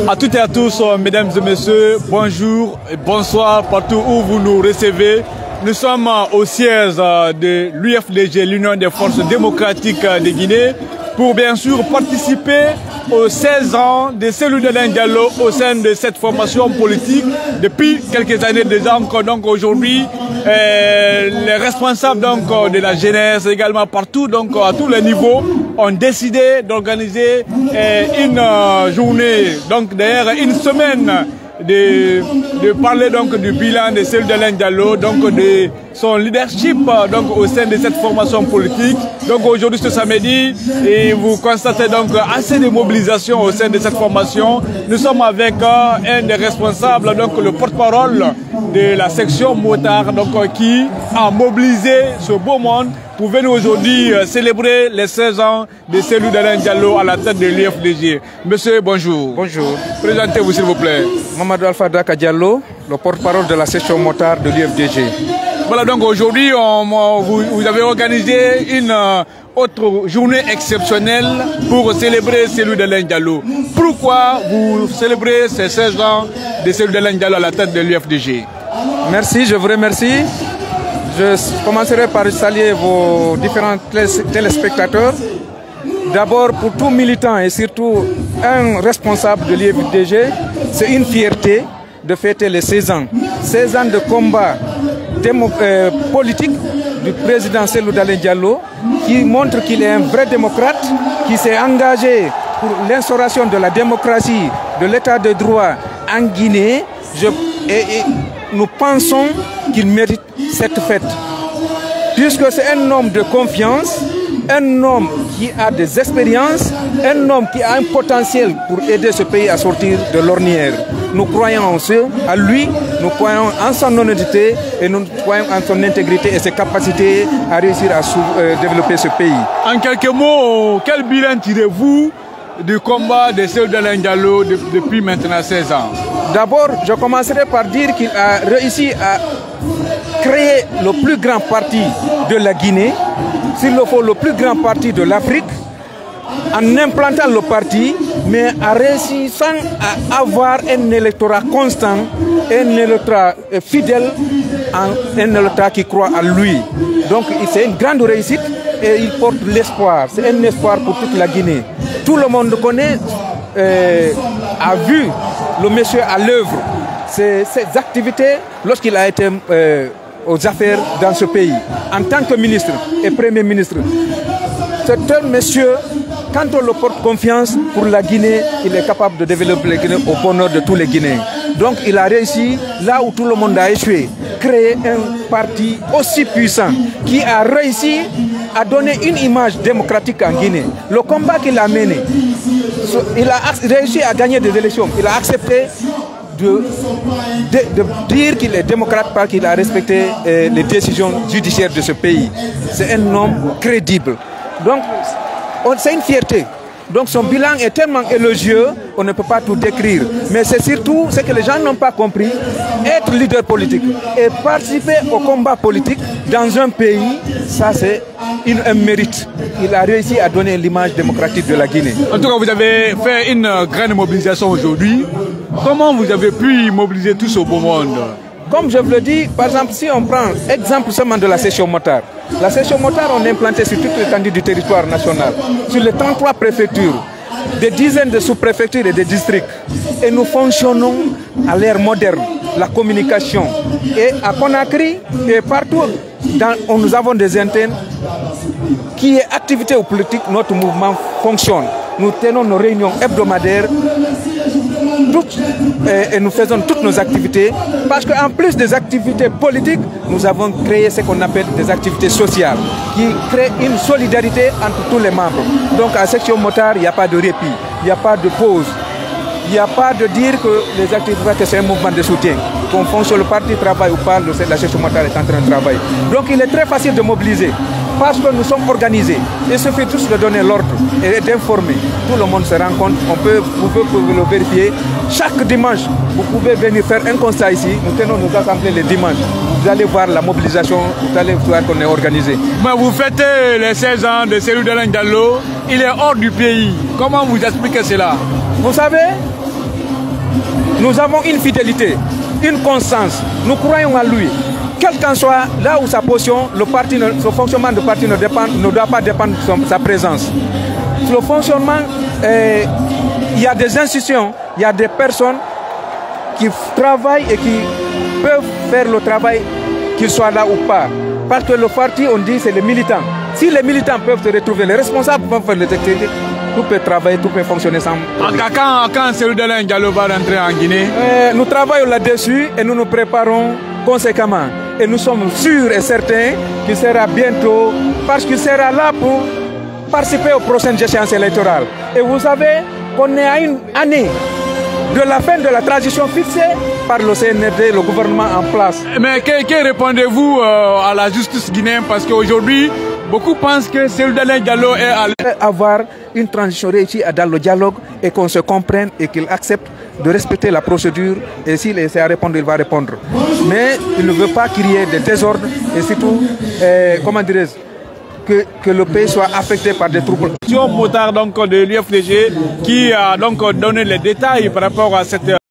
À toutes et à tous, mesdames et messieurs, bonjour et bonsoir partout où vous nous recevez. Nous sommes au siège de l'UFDG, l'Union des forces démocratiques de Guinée, pour bien sûr participer aux 16 ans de Cellou Dalein Diallo au sein de cette formation politique depuis quelques années déjà. Donc aujourd'hui, les responsables de la jeunesse également partout, donc à tous les niveaux, ont décidé d'organiser une journée, donc d'ailleurs une semaine de parler donc du bilan de Cellou Dalein Diallo, donc de son leadership donc au sein de cette formation politique. Donc aujourd'hui ce samedi, et vous constatez donc assez de mobilisation au sein de cette formation. Nous sommes avec un des responsables, donc le porte-parole de la section motard, donc qui a mobilisé ce beau monde pour venir aujourd'hui célébrer les 16 ans de Cellou Dalein Diallo à la tête de l'UFDG. Monsieur, bonjour. Bonjour. Présentez-vous s'il vous plaît. Mamadou Alpha Daka Diallo, le porte-parole de la section motard de l'UFDG. Voilà, donc aujourd'hui, vous avez organisé une autre journée exceptionnelle pour célébrer Cellou Dalein Diallo. Pourquoi vous célébrez ces 16 ans de Cellou Dalein Diallo à la tête de l'UFDG? Merci, je vous remercie. Je commencerai par saluer vos différents téléspectateurs. D'abord, pour tout militant et surtout un responsable de l'UFDG, c'est une fierté de fêter les 16 ans. 16 ans de combat politique du président Cellou Dalein Diallo, qui montre qu'il est un vrai démocrate, qui s'est engagé pour l'instauration de la démocratie, de l'état de droit en Guinée. Et nous pensons qu'il mérite cette fête, puisque c'est un homme de confiance, un homme qui a des expériences, un homme qui a un potentiel pour aider ce pays à sortir de l'ornière. Nous croyons en lui, nous croyons en son honnêteté et nous croyons en son intégrité et ses capacités à réussir à développer ce pays. En quelques mots, quel bilan tirez-vous du combat de Cellou Dalein Diallo depuis maintenant 16 ans? D'abord, je commencerai par dire qu'il a réussi à créer le plus grand parti de la Guinée, s'il le faut le plus grand parti de l'Afrique, en implantant le parti, mais en réussissant à avoir un électorat constant, un électorat fidèle, un électorat qui croit en lui. Donc c'est une grande réussite et il porte l'espoir. C'est un espoir pour toute la Guinée. Tout le monde connaît, a vu le monsieur à l'œuvre, ses activités lorsqu'il a été aux affaires dans ce pays, en tant que ministre et premier ministre. C'est un monsieur, quand on le porte confiance pour la Guinée, il est capable de développer la Guinée au bonheur de tous les Guinéens. Donc il a réussi, là où tout le monde a échoué, créer un parti aussi puissant qui a réussi à donner une image démocratique en Guinée. Le combat qu'il a mené, il a réussi à gagner des élections. Il a accepté de dire qu'il est démocrate parce qu'il a respecté les décisions judiciaires de ce pays. C'est un homme crédible. Donc, c'est une fierté. Donc son bilan est tellement élogieux, on ne peut pas tout décrire. Mais c'est surtout ce que les gens n'ont pas compris, être leader politique et participer au combat politique dans un pays, ça c'est un mérite. Il a réussi à donner l'image démocratique de la Guinée. En tout cas, vous avez fait une grande mobilisation aujourd'hui. Comment vous avez pu mobiliser tout ce beau monde? Comme je vous le dis, par exemple, si on prend exemple seulement de la section motard. La section motard, on est implanté sur toute l'étendue du territoire national, sur les 33 préfectures, des dizaines de sous-préfectures et de districts. Et nous fonctionnons à l'ère moderne, la communication. Et à Conakry et partout, nous avons des antennes qui est activité ou politique, notre mouvement fonctionne. Nous tenons nos réunions hebdomadaires et nous faisons toutes nos activités parce qu'en plus des activités politiques, nous avons créé ce qu'on appelle des activités sociales qui créent une solidarité entre tous les membres. Donc à section motard, il n'y a pas de répit, il n'y a pas de pause, il n'y a pas de dire que les activités, que c'est un mouvement de soutien. Qu'on fonctionne, le parti travaille ou pas, la section motard est en train de travailler. Donc il est très facile de mobiliser. Parce que nous sommes organisés. Il suffit tous de donner l'ordre et d'informer. Tout le monde se rencontre, vous pouvez le vérifier. Chaque dimanche, vous pouvez venir faire un constat ici. Nous tenons nos assemblées les dimanches. Vous allez voir la mobilisation, vous allez voir qu'on est organisé. Mais vous fêtez les 16 ans de Cellou Dalein Diallo. Il est hors du pays. Comment vous expliquez cela? Vous savez, nous avons une fidélité, une constance. Nous croyons à lui. Quel qu'en soit là où sa position, le fonctionnement du parti ne doit pas dépendre de sa présence. Le fonctionnement, il y a des institutions, il y a des personnes qui travaillent et qui peuvent faire le travail, qu'ils soient là ou pas. Parce que le parti, on dit, c'est les militants. Si les militants peuvent se retrouver, les responsables peuvent faire les activités, tout peut travailler, tout peut fonctionner sans problème. Quand Cellou Dalein Diallo va rentrer en Guinée? Nous travaillons là-dessus et nous nous préparons conséquemment. Et nous sommes sûrs et certains qu'il sera bientôt, parce qu'il sera là pour participer aux prochaines échéances électorales. Et vous savez qu'on est à une année de la fin de la transition fixée par le CNRD, le gouvernement en place. Mais que répondez-vous à la justice guinéenne? Parce qu'aujourd'hui, beaucoup pensent que Cellou Dalein Diallo est à avoir une transition réussie dans le dialogue et qu'on se comprenne et qu'il accepte de respecter la procédure, et s'il essaie à répondre, il va répondre. Mais il ne veut pas qu'il y ait des désordres et surtout, comment dirais-je, que le pays soit affecté par des troubles. Motard donc de l'UFDG qui a donc donné les détails par rapport à cette